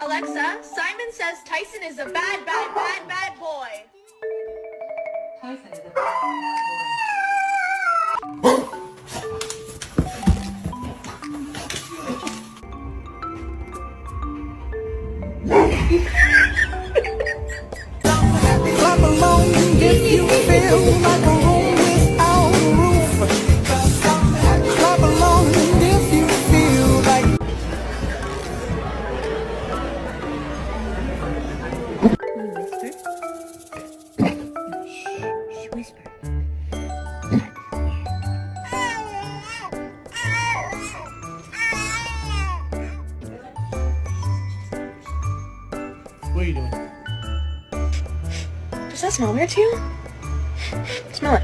Alexa, Simon says Tyson is a bad boy. Tyson is a bad boy. Clap along if you feel like a room without a roof. Clap along if you feel like. Shh, whisper. What are you doing? Does that smell weird to you? Smell it.